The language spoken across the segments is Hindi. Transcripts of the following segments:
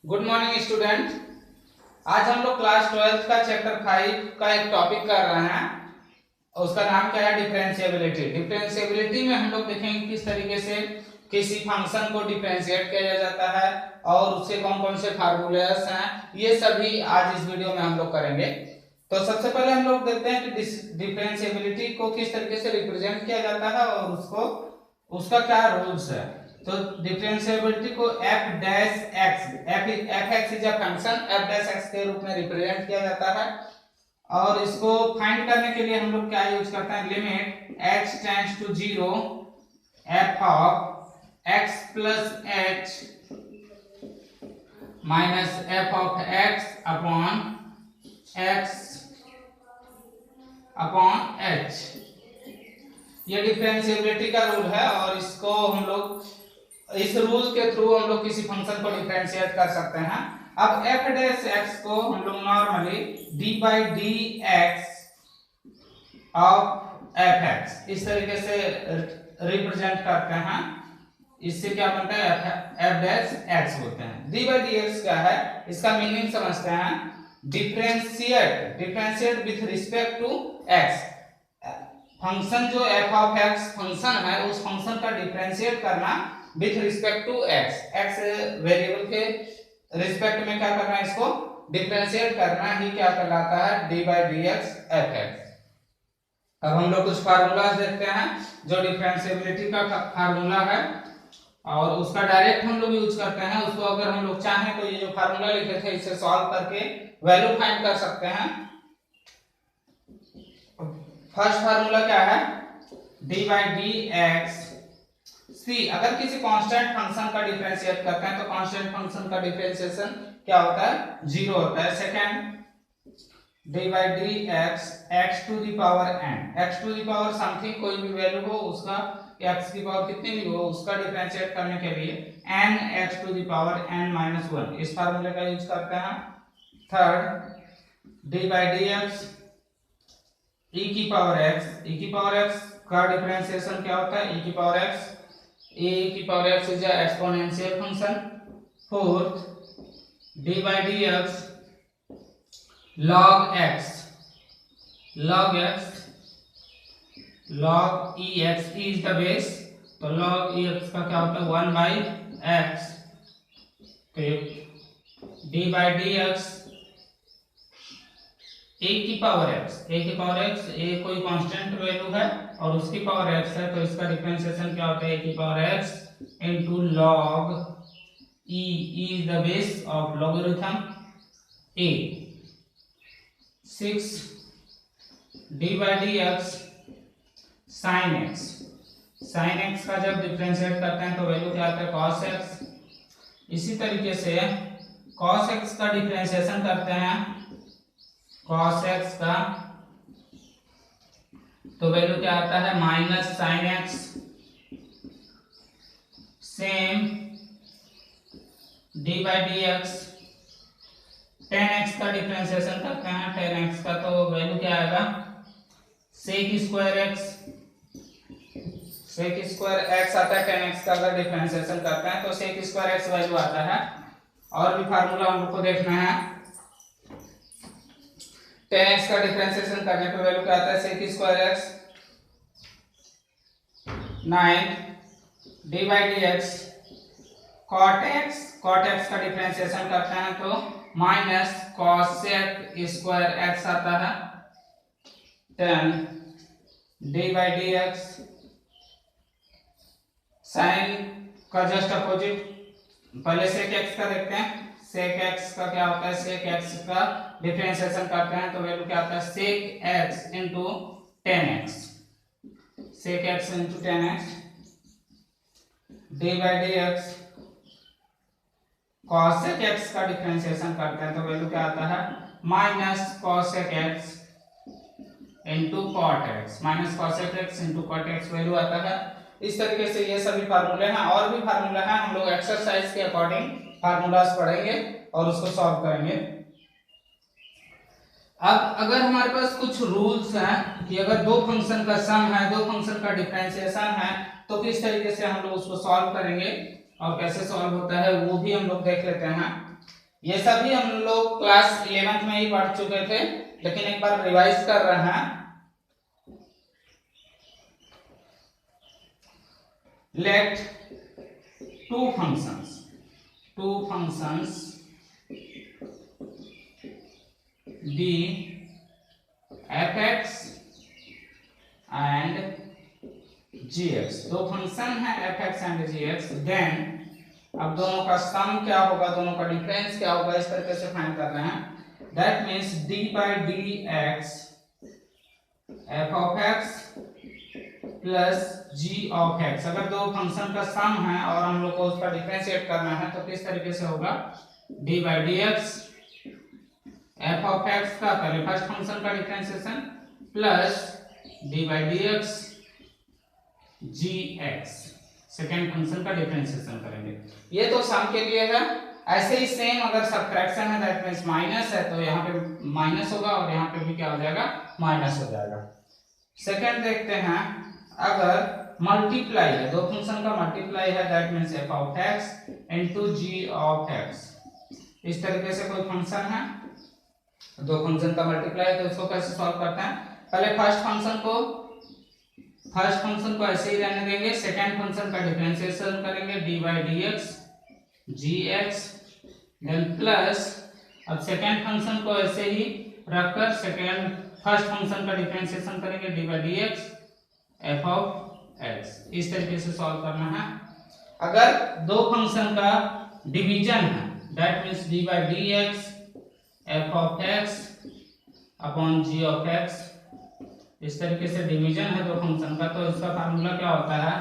Good morning student. आज हम लोग क्लास 12 का चैप्टर 5 का एक टॉपिक कर रहे हैं। उसका नाम क्या है? डिफरेंशिएबिलिटी। डिफरेंशिएबिलिटी में हम लोग देखेंगे किस तरीके से किसी फंक्शन को डिफरेंशिएट किया जाता है और उसके कौन कौन से फार्मूलास हैं, ये सभी आज इस वीडियो में हम लोग करेंगे। तो सबसे पहले हम लोग देखते हैं कि डिफरेंशिएबिलिटी को किस तरीके से रिप्रेजेंट किया जाता है और उसका क्या रूल्स है। तो डिफरेंशिएबिलिटी को f dash x, f(x) is a function, f dash x के रूप में रिप्रेजेंट किया जाता है। और इसको फाइंड करने के लिए हम लोग क्या यूज करते हैं? Limit x tends to 0 f of x plus h minus f of x upon x upon h। ये डिफरेंशिएबिलिटी का रूल है और इसको हम लोग इस रूल के थ्रू हम लोग किसी फंक्शन को डिफरेंशिएट कर सकते हैं। अब f डैश x को हम लोग normally d by D x of fx इस तरीके से रिप्रेजेंट करते हैं। इससे क्या बनता है? f डैश x होते हैं। d बाई डी एक्स क्या है, इसका मीनिंग समझते हैं। Differentiate with respect to x। Function जो f ऑफ x फंक्शन है, उस फंक्शन का डिफरेंशिएट करना with respect to x। x variable के रिस्पेक्ट में क्या करना है? इसको डिफरेंशिएट करना ही क्या कहलाता है? d by D x F x. अब हम लोग कुछ फार्मूलाज देखते हैं जो डिफरेंशिएबिलिटी का फार्मूला है और उसका डायरेक्ट हम लोग यूज करते हैं। उसको अगर हम लोग चाहें तो ये जो फार्मूला लिखे थे इसे सॉल्व करके वैल्यू फाइंड कर सकते हैं। फर्स्ट फार्मूला क्या है? d बाई डी एक्स सी। अगर किसी कांस्टेंट फंक्शन का डिफरेंशिएट करते हैं तो कांस्टेंट फंक्शन का डिफरेंशिएशन क्या होता है? 0 होता है। Second d by D X x to the power n, x to the power something कोई भी वैल्यू हो उसका, x की पावर कितनी भी हो उसका डिफरेंशिएट करने के लिए n x to the power n minus 1 इस फार्मूले का यूज करते हैं। Third d by D X e की पावर x का डिफरेंशिएशन क्या होता है? e की power x is a exponential function. Fourth d by D X log x log ex, e is the base, तो log ex का क्या होता है? 1 by x। d by D x a की पावर x, a कोई कांस्टेंट वैल्यू है और उसकी पावर x है, तो इसका डिफरेंशिएशन क्या होता है? a की power x into log e is the base of logarithm a। 6 d by D X sine x का जब डिफरेंशिएट करते हैं तो वैल्यू क्या आता है? cos x। इसी तरीके से cos x का डिफरेंशिएशन करते हैं cos x का, तो वैल्यू क्या आता है? Minus sine x। Same d by D X tan x का डिफरेंशिएशन करते हैं, tan x का तो वैल्यू क्या आएगा? sec स्क्वायर x आता है। tan x का अगर डिफरेंशिएशन करते हैं तो sec स्क्वायर x वैल्यू आता है। और भी फार्मूला हम लोग को देखना है। tan x का डिफरेंशिएशन करने पे वैल्यू क्या आता है? sec square x 9 d by D x cot x का डिफरेंशिएशन करते हैं तो माइनस cosec स्क्वायर x आता है। 10 d by D X sine का जस्ट अपोजिट, पहले sec x का देखते हैं। sec x का क्या होता है? sec x का डिफरेंशिएशन करते हैं तो वैल्यू क्या आता है? sec x into tan x, sec x into tan x। d by D x cosec x का डिफरेंशिएशन करते हैं तो वैल्यू क्या आता है? Minus cosec x into cot x, cot x value आता है। इस तरीके से ये सभी फार्मूले हैं। और भी फार्मूला हैं, हम लोग एक्सरसाइज के अकॉर्डिंग फार्मूलास पढ़ेंगे और उसको सॉल्व करेंगे। अब अगर हमारे पास कुछ रूल्स हैं कि अगर दो फंक्शन का सम है, दो फंक्शन का डिफरेंशिएशन है, तो किस तरीके से हम लोग उसको सॉल्व करेंगे और कैसे सॉल्व होता है वो भी हम लोग देख लेते हैं। ये सभी हम लोग क्लास 11th में ही पढ़ चुके थे, लेकिन एक बार रिवाइज कर रहे हैं। लेट two functions be fx and gx, दो फंक्शन है fx एंड gx, देन अब दोनों का सम क्या होगा, दोनों का डिफरेंस क्या होगा, इस तरीके से फाइंड कर रहे हैं। That means d by dx f of x plus g of x, अगर दो फंक्शन का सम है और हम लोग को उसका डिफरेंशिएट करना है तो किस तरीके से होगा, d by dx f of x का पहले फर्स्ट फंक्शन का differentiation plus d by dx gx second function का डिफरेंशिएशन करेंगे। ये तो सम के लिए है। ऐसे ही सेम अगर सब्ट्रैक्शन है दैट मींस माइनस है तो यहाँ पे माइनस होगा और यहाँ पे भी क्या हो जाएगा, माइनस हो जाएगा। सेकंड देखते हैं, अगर मल्टीप्लाई है, दो फंक्शन का मल्टीप्लाई है that means f of x into g of x, इस तरीके से कोई फंक्शन है, दो फंक्शन का मल्टीप्लाई है तो इसको कैसे सॉल्व करते हैं, पहले फर्स्ट फंक्शन को ऐसे ही रहने देंगे, सेकंड फंक्शन का डिफरेंशिएशन करेंगे d by dx gx, then plus अब सेकंड फंक्शन को ऐसे ही रखकर फर्स्ट फंक्शन का डिफरेंशिएशन करेंगे d by dx f of x, इस तरीके से सॉल्व करना है। अगर दो फंक्शन का डिवीजन है that means d by dx f of x upon g of x, इस तरीके से डिवीजन है दो फंक्शन का, तो इसका फार्मूला क्या होता है,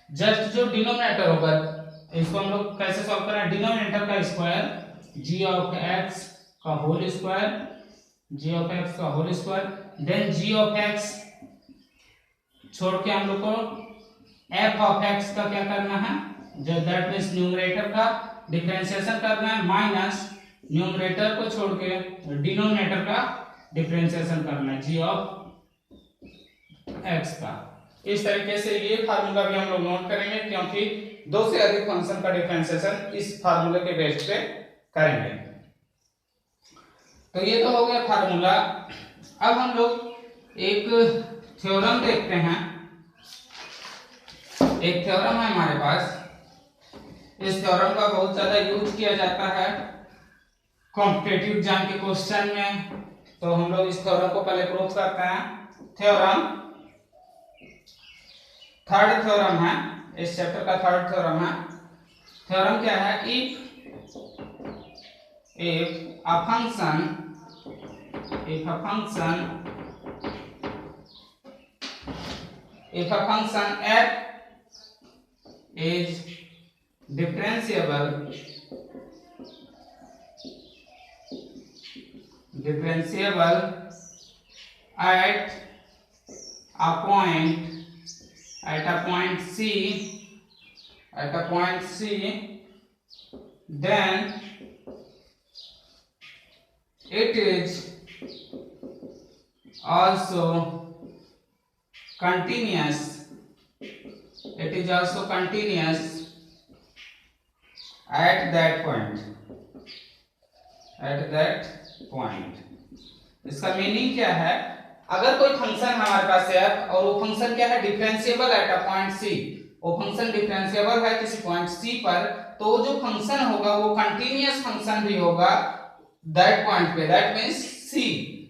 जस्ट जो डिनोमिनेटर होगा इसको हम लोग कैसे सॉल्व करें, डिनोमिनेटर का स्क्वायर g of x का whole square then g of x छोड़ के हम लोग को f of x का क्या करना है, जो दैट मींस न्यूमरेटर का डिफरेंशिएशन करना है, माइनस न्यूमरेटर को छोड़ के डिनोमिनेटर का डिफरेंशिएशन करना है g of x का। इस तरीके से ये फार्मूला भी हम लोग नोट करेंगे क्योंकि दो से अधिक फंक्शन का डिफरेंशिएशन इस फार्मूले के बेस पे करेंगे। तो ये तो हो गया फार्मूला। अब हम लोग एक थ्योरम देखते हैं। एक थ्योरम है हमारे पास, इस थ्योरम का बहुत ज्यादा यूज किया जाता है कॉम्पिटिटिव एग्जाम के क्वेश्चन में, तो हम लोग इस थ्योरम को पहले प्रूव करते हैं। थ्योरम थर्ड थ्योरम है, इस चैप्टर का थर्ड थ्योरम है। थ्योरम क्या है, if a function f is differentiable at a point C, then it is also continuous at that point। इसका मीनिंग क्या है, अगर कोई फंक्शन हमारे पास है और वो फंक्शन क्या है, differentiable at a point C, वो फंक्शन डिफरेंशिएबल है किसी पॉइंट सी पर, तो वो जो फंक्शन होगा वो कंटीन्यूअस फंक्शन भी होगा दैट पॉइंट पे, दैट मींस सी,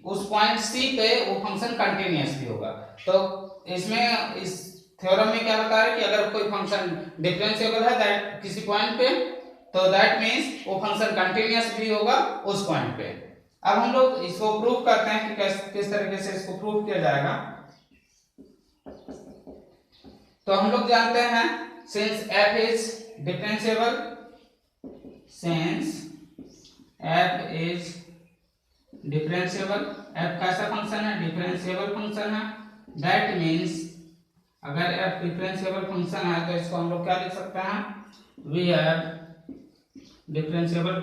उस पॉइंट सी पे वो फंक्शन कंटीन्यूअस भी होगा। तो इसमें इस थ्योरम में क्या बता रहा है कि अगर कोई फंक्शन डिफरेंशिएबल है दैट किसी पॉइंट पे, तो दैट मींस वो फंक्शन कंटीन्यूअस भी होगा उस पॉइंट पे। अब हम लोग इसको प्रूव करते हैं कि किस तरीके से इसको प्रूव किया जाएगा। तो हम लोग जानते हैं since f is differentiable, f कैसा फंक्शन है, डिफरेंशिएबल फंक्शन है, दैट मींस अगर f डिफरेंशिएबल फंक्शन है तो इसको हम लोग क्या लिख सकते हैं, वी हैव डिफरेंशिएबल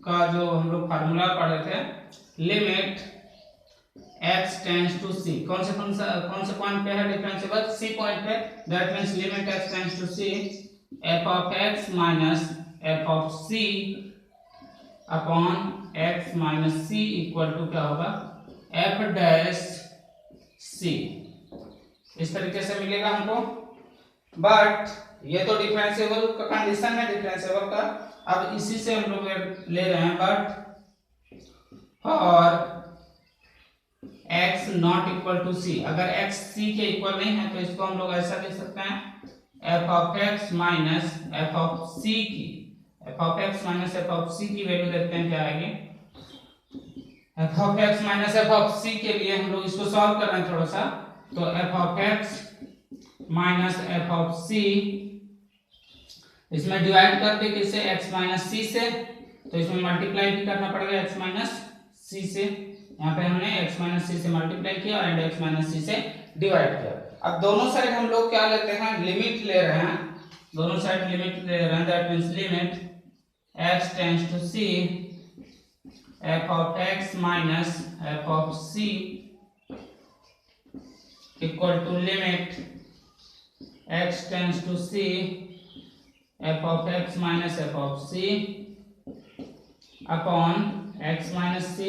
का जो हम लोग फार्मूला पढ़े थे, limit x tends to c, कौन से पॉइंट पे है डिफरेंशिएबल, c पॉइंट पे, that means limit x tends to c f of x minus f of c upon X minus C equal to क्या होगा एफ डैश सी। इस तरीके से मिलेगा हमको। बट ये तो डिफरेंशिएबल का कंडीशन है डिफरेंशिएबल का। अब इसी से हम लोग ले रहे हैं but for x not equal to C, अगर x c के इक्वल नहीं है तो इसको हम लोग ऐसा लिख सकते हैं f of x minus f of c की, f of x minus f of c की वैल्यू देखते हैं क्या आएगी। f of x minus f of c के लिए हम लोग इसको सॉल्व कर रहे हैं थोड़ा सा। तो f of x minus f of c, इसमें डिवाइड करते किससे x माइनस c से, तो इसमें मल्टीप्लाई भी करना पड़ेगा x माइनस c से। यहाँ पे हमने x माइनस सी से मल्टीप्लाई किया और x माइनस सी से डिवाइड किया। अब दोनों साइड हम लोग क्या लेते हैं लिमिट ले रहे हैं, दोनों साइड लिमिट ले रहे हैं। That means limit x tends to c f of x minus f of c equal to limit x tends to c f of x minus f of c upon x minus c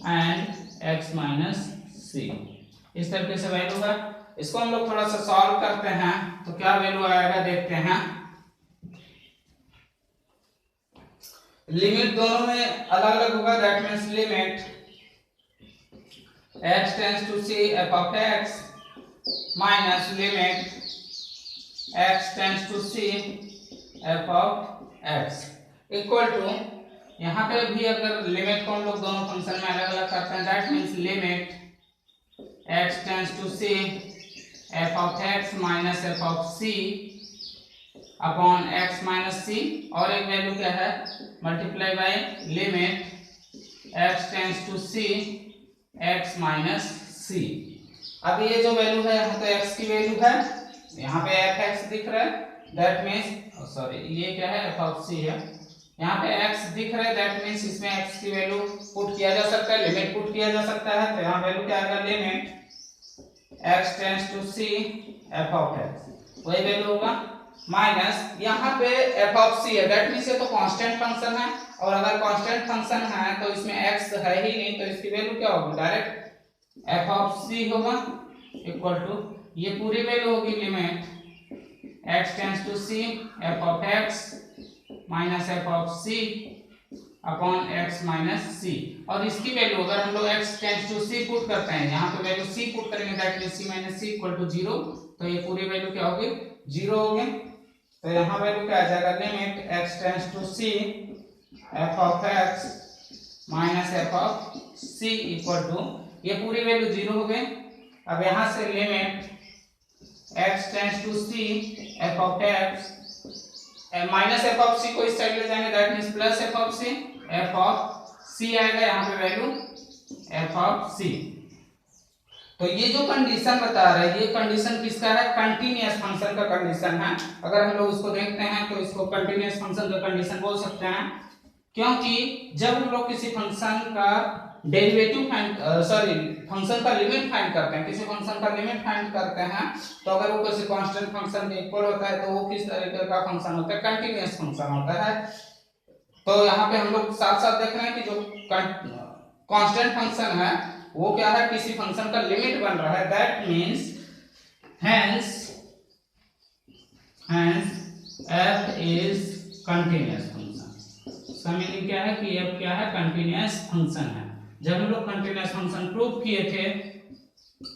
and x minus C. इस तरीके से वैल्यू है। इसको हम लोग थोड़ा सा सॉल्व करते हैं तो क्या वैल्यू आएगा देखते हैं। लिमिट दोनों में अलग अलग होगा। That means limit x tends to c f of x minus limit x tends to c f of x equal to, यहाँ पे भी अगर लिमिट को हम लोग दोनों फंक्शन में अलग अलग करते हैं। That means limit x tends to c f of x minus f of c upon x minus c, और एक वैल्यू क्या है multiply by limit x tends to c x minus c। अब ये जो वैल्यू है यहाँ तो x की वैल्यू है, यहाँ पे fx दिख रहा है। दैट मींस सॉरी ये क्या है f ऑफ c है, यहाँ पे x दिख रहा है। दैट मींस इसमें x की वैल्यू पुट किया जा सकता है, लिमिट पुट किया जा सकता है। तो यहाँ वैल्यू क्या आएगा limit x tends to c f of x, वही वैल्यू होगा माइनस यहाँ पे f ऑफ c है। दैट मींस ये तो कांस्टेंट फंक्शन है, और अगर कांस्टेंट फंक्शन है तो इसमें x है ही नहीं, तो इसकी वैल्यू क्या होगी डायरेक्ट f ऑफ c होगा इक्वल टू ये पूरी वैल्यू होगी limit x tends to c f of x minus f of c upon x minus c, और इसकी वैल्यू अगर हम लोग x tends to c put करते हैं, यहाँ पे वैल्यू c पुट करेंगे that means c minus c equal to 0, तो ये पूरी वैल्यू क्या होगी 0 होगी। तो यहाँ वैल्यू क्या आ जाएगा limit x tends to c f of x minus f of c equal to ये पूरी वैल्यू 0 हो गई। अब यहाँ से limit x tends to c f of x minus f of c को इस साइड ले जाएंगे that means plus f of c, f of c आएगा यहाँ पे वैल्यू f ऑफ c। तो ये जो कंडीशन बता रहा है ये कंडीशन किसका है कंटीन्यूअस फंक्शन का कंडीशन है। अगर हम लोग इसको देखते हैं तो इसको कंटीन्यूअस फंक्शन का कंडीशन बोल सकते हैं, क्योंकि जब हम लोग किसी फंक्शन का डेरिवेटिव फंक्शन का लिमिट फाइंड करते हैं, किसी फंक्शन का लिमिट फाइंड करते हैं, तो अगर वो किसी कांस्टेंट फंक्शन के इक्वल होता है तो वो किस तरीके का फंक्शन होता है कंटीन्यूअस फंक्शन होता है। तो यहाँ पे हम लोग साथ साथ देख रहे हैं कि जो कांस्टेंट फंक्शन है वो क्या है किसी फंक्शन का लिमिट बन रहा है। That means hence f is continuous function. इसका मीनिंग क्या है कि f क्या है कंटीन्यूअस फंक्शन है। जब हम लोग कंटीन्यूअस फंक्शन प्रूव किए थे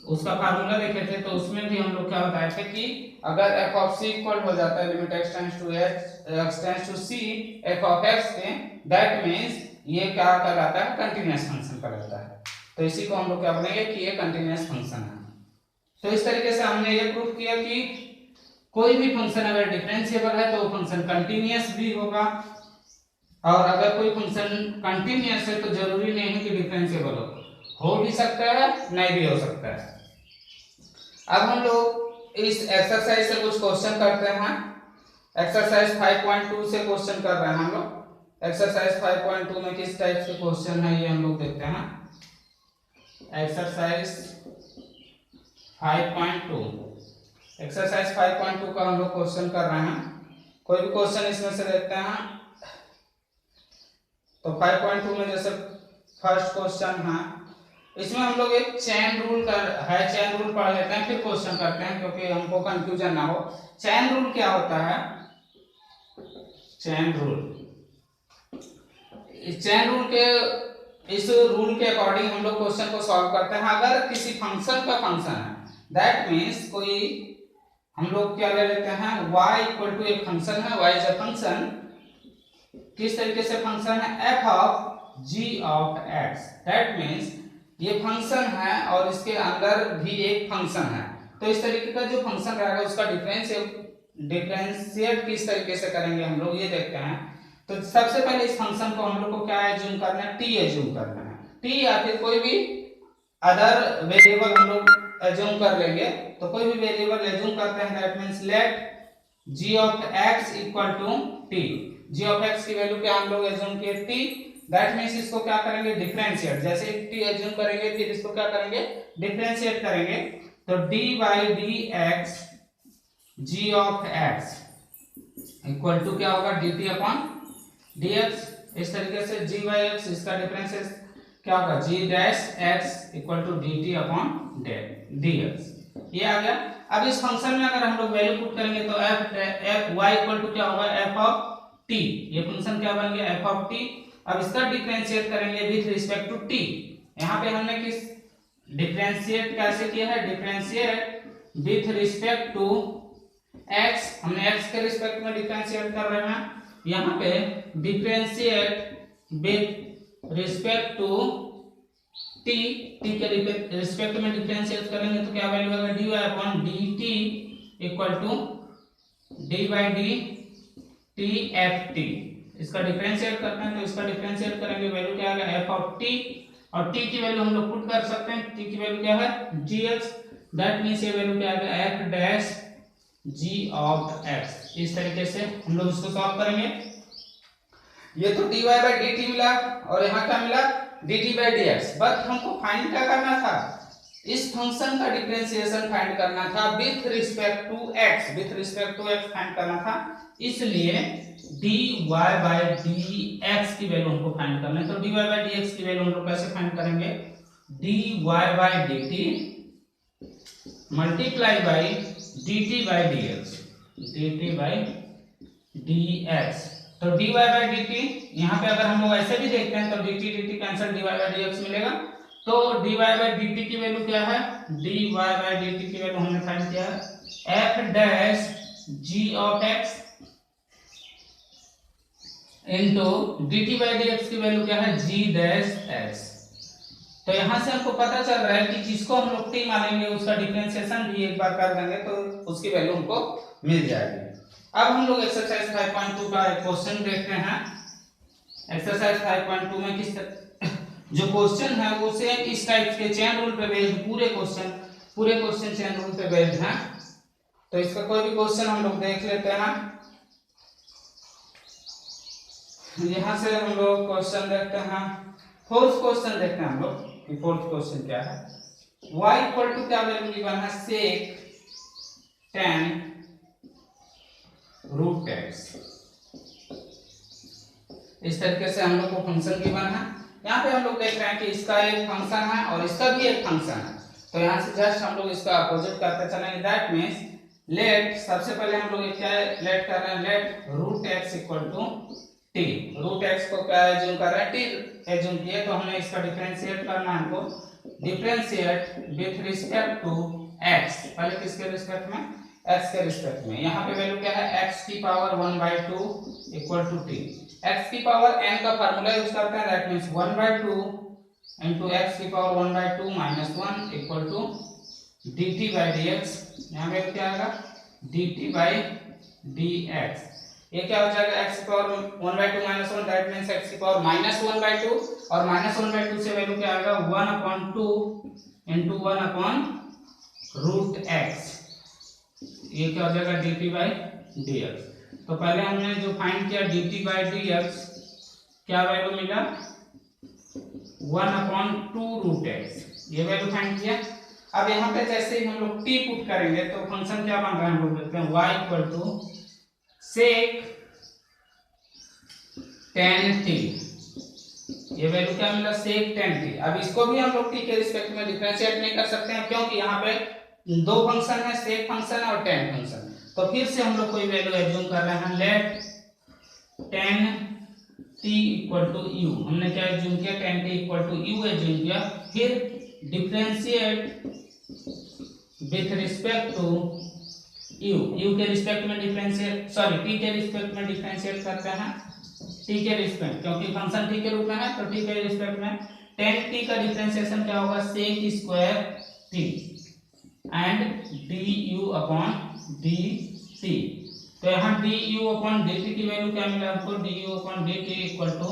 उसका फार्मूला देखे थे तो उसमें भी हम लोग क्या बताए थे कि अगर f ऑफ c इक्वल हो जाता है limit x tends to c f of x के, दैट मींस ये क्या कहलाता है कंटीन्यूअस फंक्शन कहलाता है। तो इसी को हम लोग क्या बोलेंगे कि ये कंटीन्यूअस फंक्शन है। तो इस तरीके से हमने ये प्रूव किया कि कोई भी फंक्शन अगर डिफरेंशिएबल है तो वो फंक्शन कंटीन्यूअस भी होगा, और अगर कोई फंक्शन कंटीन्यूअस है तो जरूरी नहीं है कि डिफरेंशिएबल हो भी सकता है नहीं भी हो सकता है। अब हम लोग इस एक्सरसाइज से कुछ क्वेश्चन करते हैं। एक्सरसाइज 5.2 से क्वेश्चन कर रहे हैं हम लोग। एक्सरसाइज 5.2 में किस टाइप के क्वेश्चन है ये हम लोग देखते हैं। एक्सरसाइज 5.2 एक्सरसाइज 5.2 का हम लोग क्वेश्चन कर रहे हैं। कोई भी क्वेश्चन इसमें से देखते हैं। तो 5.2 में जैसे फर्स्ट क्वेश्चन है, इसमें हम लोग एक चेन रूल चेन रूल पढ़ लेते हैं, फिर क्वेश्चन करते हैं क्योंकि हमको कंफ्यूजन ना हो। चेन रूल क्या होता है? चेन रूल, चेन रूल के इस रूल के अकॉर्डिंग हम लोग क्वेश्चन को सॉल्व करते हैं। अगर किसी फंक्शन का फंक्शन है, दैट मीन्स कोई हम लोग क्या ले लेते हैं, y इक्वल टू एक फंक्शन है, y इज अ फंक्शन। किस तरीके से फंक्शन है? f of g of x, that means ये फंक्शन है और इसके अंदर भी एक फंक्शन है। तो इस तरीके का जो फंक्शन रहेगा उसका डिफरेंशिएट किस तरीके से करेंगे हम लोग ये देखते हैं। तो सबसे पहले इस फंक्शन को हम लोग को क्या एज्यूम करना है? t एज्यूम करना है। t या फिर कोई भी अदर वेरिएबल हम लोग एज्यूम कर लेंगे। तो कोई भी वेरिएबल एज्यूम करते हैं, that means let g of x equal to t। g of x की वैल्यू क्या हम लोग एज्यूम किए? t, दैट मींस इसको क्या करेंगे? डिफरेंशिएट। जैसे t एज्यूम करेंगे फिर इसको क्या करेंगे? डिफरेंशिएट करेंगे। तो d by dx g of x equal to क्या होगा? dt upon dx। इस तरीके से g बाई x इसका डिफरेंशिएट क्या होगा? g dash x equal to dt upon dx। ये आ गया। अब इस फंक्शन में अगर हम लोग वैल्यू पुट करेंगे तो f y इक्वल टू क्या होगा? f of t। ये फंक्शन क्या बन गया? f of t। अब इसका डिफरेंशिएट करेंगे विथ रिस्पेक्ट टू t। यहाँ पे हमने किस डिफरेंशिएट कैसे किया है? Differentiate with respect to x, हमने x के रिस्पेक्ट में डिफरेंशिएट कर रहे हैं। यहाँ पे differentiate with respect to t, t के रिस्पेक्ट में डिफरेंशिएट करेंगे तो क्या वैल्यू होगा? dy upon dt equal to d by dt ft। इसका डिफरेंशिएट करते हैं तो इसका डिफरेंशिएट करेंगे वैल्यू क्या आएगा? f ऑफ t, और t की वैल्यू हम लोग पुट कर सकते हैं। t की वैल्यू क्या है? gx, दैट मींस ये वैल्यू क्या आएगा? f dash g of x। इस तरीके से हम लोग इसको सॉल्व करेंगे। ये तो dy बाई dt मिला और यहाँ क्या मिला? dt by dx। बट हमको फाइंड क्या करना था? इस फंक्शन का डिफरेंशिएशन फाइंड करना था with respect to x, with respect to x find करना था। इसलिए dy बाई dx की वैल्यू हमको फाइंड करना है। तो dy बाई dx की वैल्यू हम लोग कैसे फाइंड करेंगे? dy by dt multiply by dt by dx, dt by dx। तो dy बाई dt यहाँ पे अगर हम लोग ऐसे भी देखते हैं तो dt dt cancel, dy by dx मिलेगा। तो dy बाई dt की वैल्यू क्या है? dy बाई dt की वैल्यू हमने फाइंड किया है f dash g of x into dt by dx की वैल्यू क्या है? g dash x। तो यहाँ से हमको पता चल रहा है कि जिसको हम लोग t मानेंगे उसका डिफरेंशिएशन भी एक बार कर देंगे तो उसकी वैल्यू हमको मिल जाएगी। अब हम लोग एक्सरसाइज 5.2 का एक क्वेश्चन देखते हैं। एक्सरसाइज 5.2 में किस जो क्वेश्चन है वो सेम इस टाइप के चेन रूल पे बेस्ड, पूरे क्वेश्चन चेन रूल पे बेस्ड हैं। तो इसका कोई भी क्वेश्चन हम लोग देख लेते हैं। यहाँ से हम लोग क्वेश्चन देखते हैं, फोर्थ क्वेश्चन देखते हैं हम लोग कि फोर्थ क्वेश्चन क्या है। y इक्वल टू क्या वैल्यू गिवन है? sec tan root x। इस तरीके से हम लोग को फंक्शन गिवन है। यहाँ पे हम लोग देख रहे हैं कि इसका एक फंक्शन है और इसका भी एक फंक्शन है। तो यहाँ से जस्ट हम लोग इसका अपोजिट करते चलेंगे। दैट मींस लेट, सबसे पहले हम लोग क्या लेट कर रहे हैं? Let root x equal to t। Root x को क्या एज्यूम कर रहे हैं? t एज्यूम किए। तो हमें इसका डिफरेंशिएट करना है हमको। Differentiate with respect to x, पहले किसके रिस्पेक्ट में? x के रिस्पेक्ट में। यहाँ पे वैल्यू क्या है? x की power 1/2 equal to t। x की पावर n का फार्मूला यूज करते हैं, दैट मींस 1/2 into x की power 1/2 minus 1 equal to dt by dx। यहाँ पे क्या आएगा? dt by dx। ये क्या हो जाएगा? x की power 1/2 minus 1, that means x की पावर माइनस 1/2, और माइनस 1/2 से वैल्यू क्या आएगा? 1/2 into 1/√x। ये क्या हो जाएगा? dt by dx। तो पहले हमने जो फाइंड किया dt बाई dx, क्या वैल्यू मिला? 1/2√x, ये वैल्यू फाइंड किया। अब यहाँ पे जैसे ही हम लोग t पुट करेंगे तो फंक्शन क्या बन रहा है? हम लोग देखते हैं y equal to sec tan t। ये वैल्यू क्या मिला sec 10t। अब इसको भी हम लोग t के रिस्पेक्ट में डिफरेंशिएट नहीं कर सकते हैं क्योंकि यहाँ पे दो फंक्शन है, sec फंक्शन और tan फंक्शन। तो फिर से हम लोग कोई वैल्यू एज्यूम कर रहे हैं, late 10t equal to u। हमने क्या एज्यूम किया, 10t equal to u assume किया। फिर differentiate with respect to u के रिस्पेक्ट में डिफरेंशिएट, सॉरी t के रिस्पेक्ट में डिफरेंशिएट करते हैं, t के रिस्पेक्ट, क्योंकि फंक्शन t के रूप में है तो t के रिस्पेक्ट में 10t का डिफरेंशिएशन क्या होगा, sec square t and du upon dt। तो यहाँ du अपॉन dt की वैल्यू क्या मिला हमको, du upon dt equal to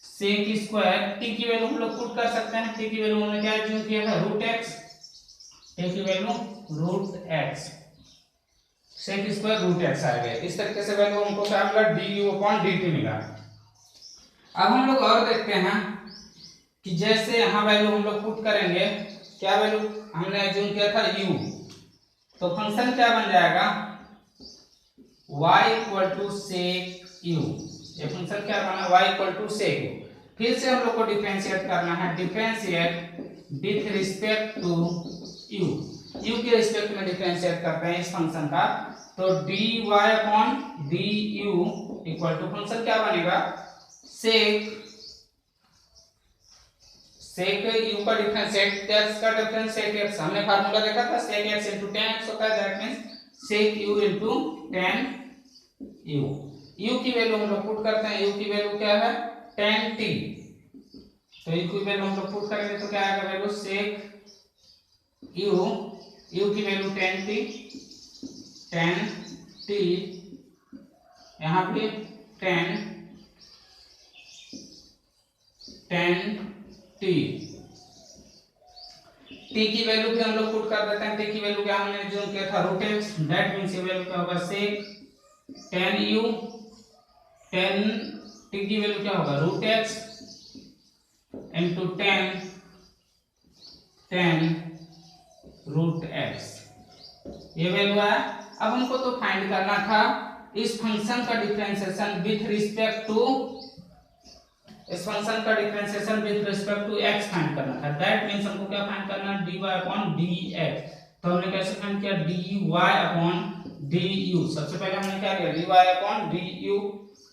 sec square t की वैल्यू हम लोग पुट कर सकते हैं। t की वैल्यू हमने क्या एज्यूम किया है, रूट x, t की value root x, sec square root x आ गया। इस तरीके से वैल्यू हमको क्या मिला, du अपॉन dt मिला। अब हम लोग और देखते हैं कि जैसे यहाँ वैल्यू हम लोग पुट करेंगे, क्या वैल्यू हमने एज्यूम किया था u, तो फंक्शन क्या बन जाएगा, y equal to sec u। ये फंक्शन क्या बना, y equal to sec u। फिर से हम लोग को डिफरेंशिएट करना है, differentiate with respect to u के रिस्पेक्ट में डिफरेंशिएट करते हैं इस फंक्शन का। तो dy upon du equal to function क्या बनेगा, sec u का डिफरेंशिएट x का डिफरेंशिएट x, हमने फार्मूला देखा था sec x into tan x होता है, that means sec u into tan u। u की वैल्यू हम लोग पुट करते हैं, u की वैल्यू क्या है, tan t। तो u की वैल्यू हम लोग पुट करेंगे तो क्या आएगा वैल्यू, sec u की वैल्यू tan t, यहाँ पे tan t की वैल्यू भी हम लोग पुट कर देते हैं। t की वैल्यू क्या हमने एज्यूम किया था, रूट x, दैट मींस ये वैल्यू क्या होगा, sec tan u, tan t की वैल्यू क्या होगा, root x into tan root x, ये वैल्यू है। अब हमको तो फाइंड करना था इस फंक्शन का डिफरेंशिएशन विथ रिस्पेक्ट टू, इस फंक्शन का differentiation with respect to x find करना था, दैट मींस हमको क्या फाइंड करना है, dy अपॉन dx। तो हमने कैसे फाइंड किया, dy अपॉन du। सबसे पहले हमने क्या किया, dy upon du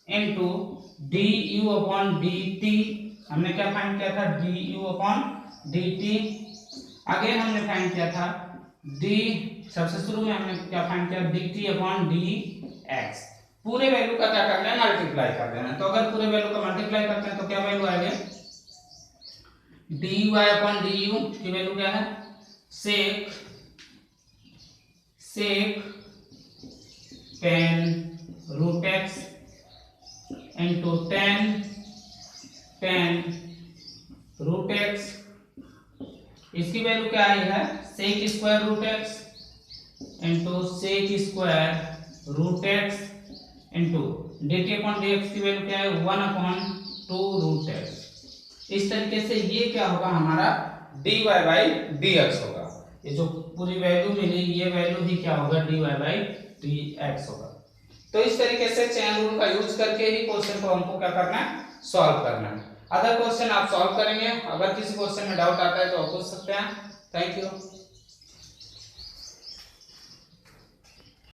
into du upon dt। हमने क्या फाइंड किया था, du अपॉन dt। अगेन हमने फाइंड किया था सबसे शुरू में हमने क्या फाइंड किया, dt अपॉन dx। पूरे वैल्यू का क्या करना है, मल्टीप्लाई कर देना है। तो अगर पूरे वैल्यू का मल्टीप्लाई करते हैं तो क्या वैल्यू आएगा, dy अपॉन du की वैल्यू क्या है, sec tan root x into tan root x। इसकी वैल्यू क्या आई है, sec square root x into sec square root x into dt upon dx की वैल्यू क्या है, 1 अपॉन 2 रूट x। इस तरीके से ये क्या होगा, हमारा dy बाई dx होगा। ये जो पूरी वैल्यू मिली, ये वैल्यू ही क्या होगा, dy बाई dx होगा। तो इस तरीके से चेन रूल का यूज करके ही क्वेश्चन को हमको क्या करना है, सॉल्व करना है। अदर क्वेश्चन आप सॉल्व करेंगे, अगर किसी क्वेश्चन में डाउट आता है तो आप पूछ सकते हैं। Thank you.